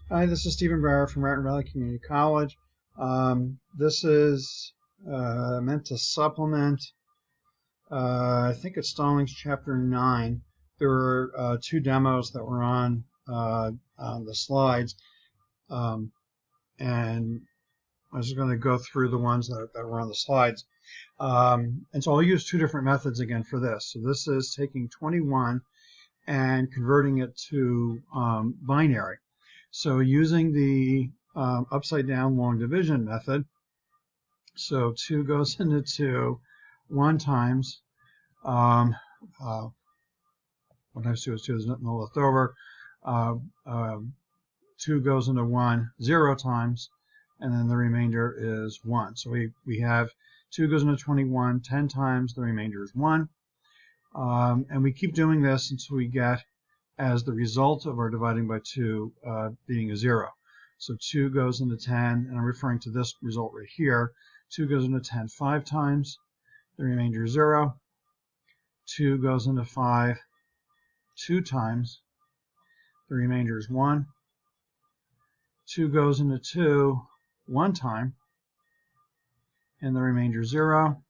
Hi, this is Stephen Brower from Martin Valley Community College. This is meant to supplement, I think it's Stallings Chapter 9. There were two demos that were on the slides, and I was going to go through the ones that were on the slides. And so I'll use two different methods again for this. So this is taking 21 and converting it to binary. So using the upside down long division method, so 2 goes into 2 1 times, 1 times 2 is 2, there's nothing left over, 2 goes into 1 0 times, and then the remainder is 1. So we have 2 goes into 21 10 times, the remainder is 1. And we keep doing this until we get as the result of our dividing by 2 being a 0. So 2 goes into 10, and I'm referring to this result right here. 2 goes into 10 5 times, the remainder is 0. 2 goes into 5 2 times, the remainder is 1. 2 goes into 2 1 time, and the remainder is 0.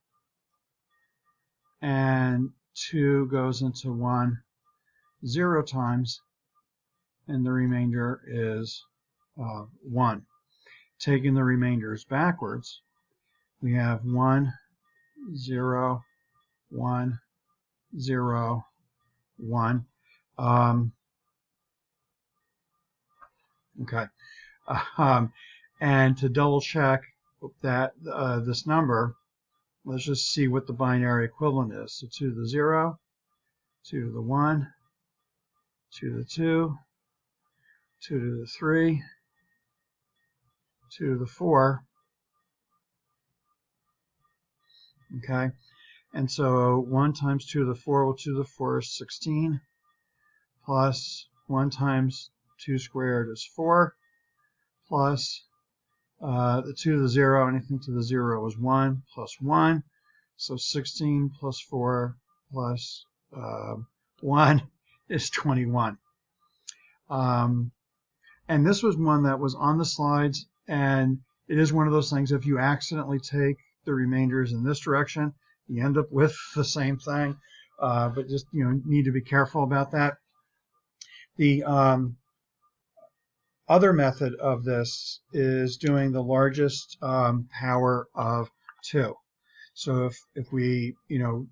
And 2 goes into 1 0 times, and the remainder is 1. Taking the remainders backwards, we have 1 0 1 0 1. Okay. And to double check that this number, let's just see what the binary equivalent is. So 2 to the 0, 2 to the 1, 2 to the 2, 2 to the 3, 2 to the 4. Okay, and so 1 times 2 to the 4, well, 2 to the 4 is 16, plus 1 times 2 squared is 4, plus the 2 to the 0, anything to the 0 is 1, plus 1, so 16 plus 4 plus 1 is 21. And this was one that was on the slides, and it is one of those things, if you accidentally take the remainders in this direction, you end up with the same thing, but just need to be careful about that. The other method of this is doing the largest power of 2. So if we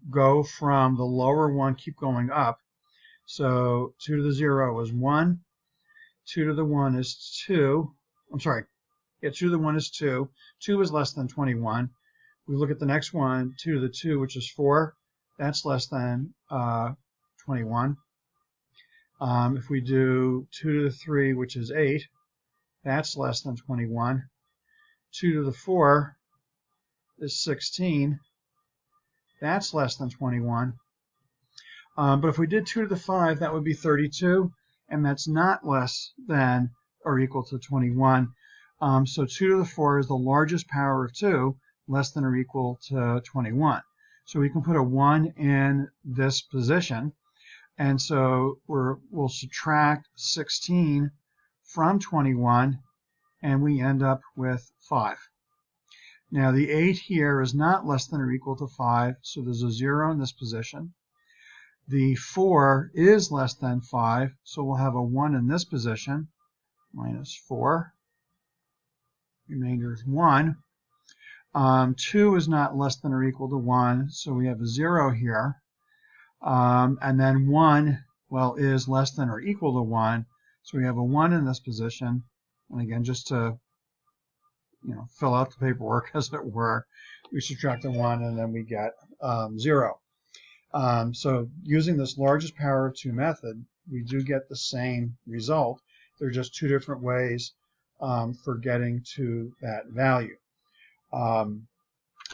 go from the lower one, keep going up. So 2 to the 0 is 1. 2 to the 1 is 2. I'm sorry. Yeah, 2 to the 1 is 2. 2 is less than 21. We look at the next one, 2 to the 2, which is 4. That's less than 21. If we do 2 to the 3, which is 8, that's less than 21. 2 to the 4 is 16. That's less than 21. But if we did 2 to the 5, that would be 32, and that's not less than or equal to 21. So 2 to the 4 is the largest power of 2, less than or equal to 21. So we can put a 1 in this position, and so we'll subtract 16 from 21, and we end up with 5. Now the 8 here is not less than or equal to 5, so there's a 0 in this position. The 4 is less than 5, so we'll have a 1 in this position, minus 4. Remainder is 1. 2 is not less than or equal to 1, so we have a 0 here. And then 1, well, is less than or equal to 1, so we have a 1 in this position. And again, just to fill out the paperwork, as it were, we subtract the 1, and then we get 0. So using this largest power of 2 method, we do get the same result. They're just two different ways for getting to that value. Let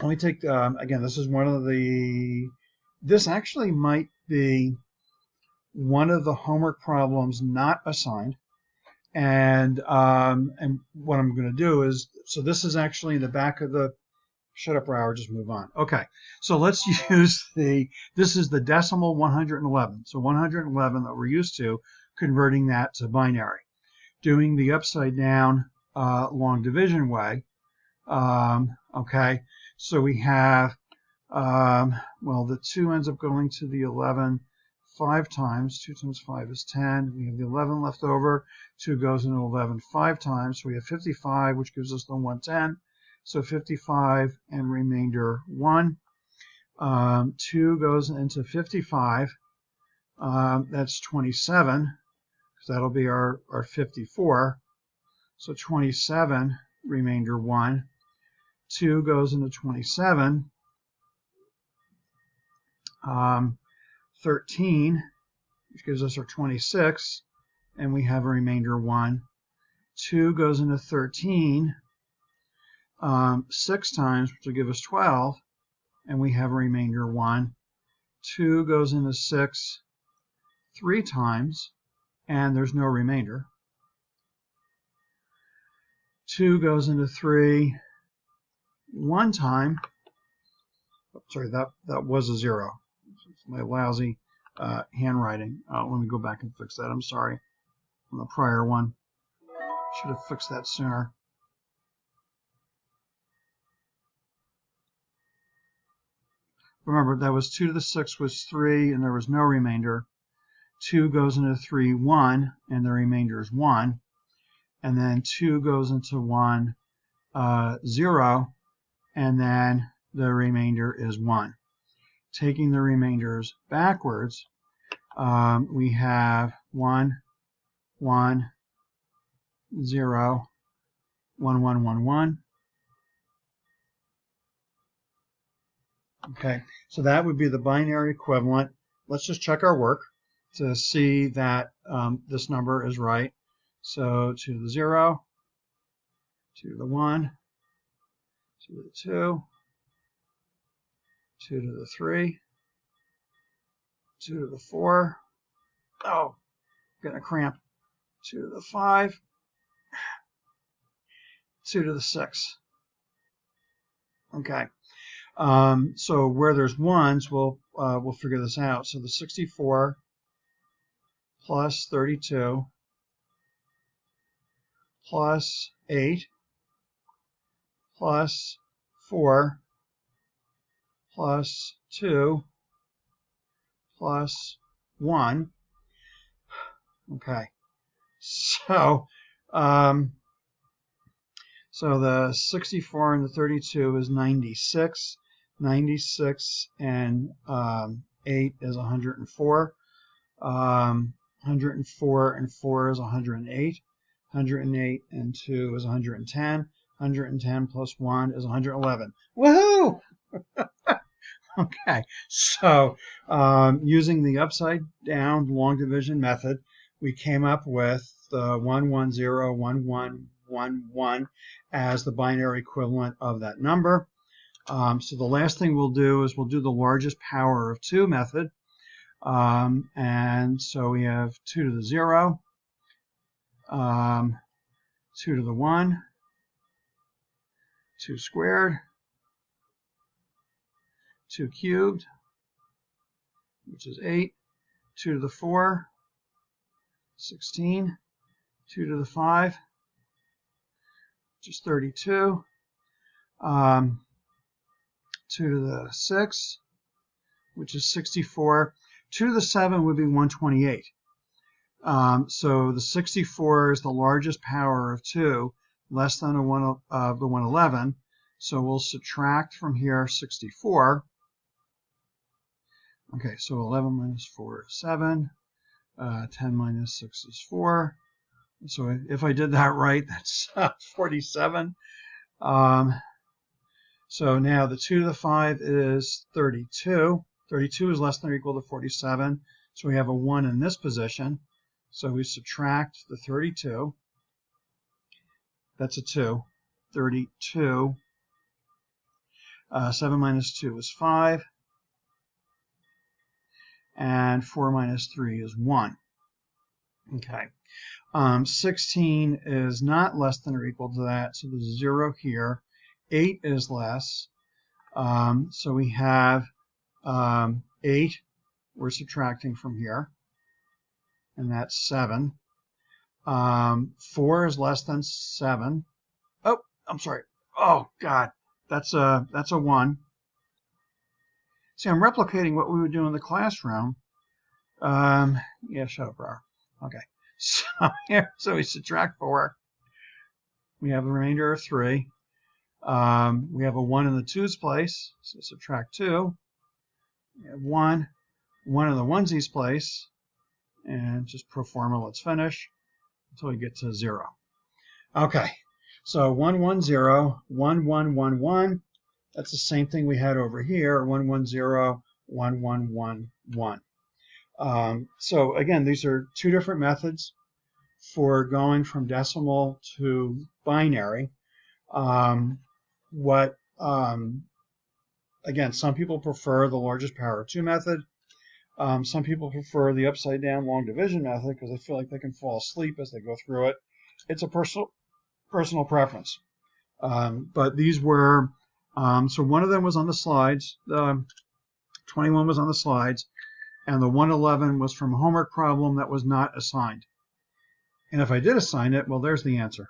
me take, again, this is one of this actually might be one of the homework problems not assigned. And what I'm going to do is, so this is actually in the back of the, shut up, Brower, just move on. Okay, so let's use this is the decimal 111. So 111 that we're used to, converting that to binary. doing the upside down long division way. Okay, so we have, well, the 2 ends up going to the 11 5 times. 2 times 5 is 10. We have the 11 left over. 2 goes into 11 5 times. So we have 55, which gives us the 110. So 55 and remainder 1. 2 goes into 55. That's 27, because that'll be our 54. So 27, remainder 1. 2 goes into 27. 13, which gives us our 26, and we have a remainder 1. 2 goes into 13 6 times, which will give us 12, and we have a remainder 1. 2 goes into 6 3 times, and there's no remainder. 2 goes into 3 1 time. Oh, sorry, that was a 0. It's my lousy handwriting. Let me go back and fix that. I'm sorry. On the prior one, should have fixed that sooner. Remember, that was 2 to the 6 was 3, and there was no remainder. 2 goes into 3 1, and the remainder is 1. And then 2 goes into 1 0, and then the remainder is 1. Taking the remainders backwards, we have 1 1 0 1 1 1 1. Okay, so that would be the binary equivalent. Let's just check our work to see that this number is right. So 2 to the 0, 2 to the 1, 2 to the 2, 2 to the 3, 2 to the 4. Oh, getting a cramp. 2 to the 5, 2 to the 6. Okay. So where there's ones, we'll figure this out. So the 64 plus 32 plus 8 plus 4 plus 2 plus 1. Okay. So the 64 and the 32 is 96. 96 and 8 is 104. 104 and 4 is 108. 108 and 2 is 110. 110 plus 1 is 111. Woohoo! Okay, so using the upside down long division method, we came up with the 1101111 as the binary equivalent of that number. So the last thing we'll do is we'll do the largest power of 2 method. And so we have 2 to the 0, 2 to the 1, 2 squared, 2 cubed, which is 8, 2 to the 4, 16, 2 to the 5, which is 32, 2 to the 6, which is 64. 2 to the 7 would be 128. So the 64 is the largest power of 2, less than the 111. So we'll subtract from here 64. Okay, so 11 minus 4 is 7. 10 minus 6 is 4. So if I did that right, that's 47. So now the 2 to the 5 is 32. 32 is less than or equal to 47. So we have a 1 in this position. So we subtract the 32. That's a 2. 32. 7 minus 2 is 5. And 4 minus 3 is 1. Okay. 16 is not less than or equal to that, so there's a 0 here. 8 is less. So we have 8. We're subtracting from here, and that's 7. 4 is less than 7. Oh, I'm sorry. Oh, God. That's a 1. See, I'm replicating what we would do in the classroom. Yeah, shut up, Rar. Okay. So here, so we subtract 4. We have a remainder of 3. We have a 1 in the 2's place, so subtract 2. We have 1 in the onesies place, and just pro forma, let's finish until we get to 0. Okay, so 1, 1, 0, 1, 1, 1, 1. That's the same thing we had over here, 1, 1, 0, 1, 1, 1, 1. So again, these are two different methods for going from decimal to binary. Again, some people prefer the largest power of 2 method. Some people prefer the upside down long division method because they feel like they can fall asleep as they go through it. It's a personal preference. But these were, so one of them was on the slides. 21 was on the slides, and the 111 was from a homework problem that was not assigned. And if I did assign it, well, there's the answer.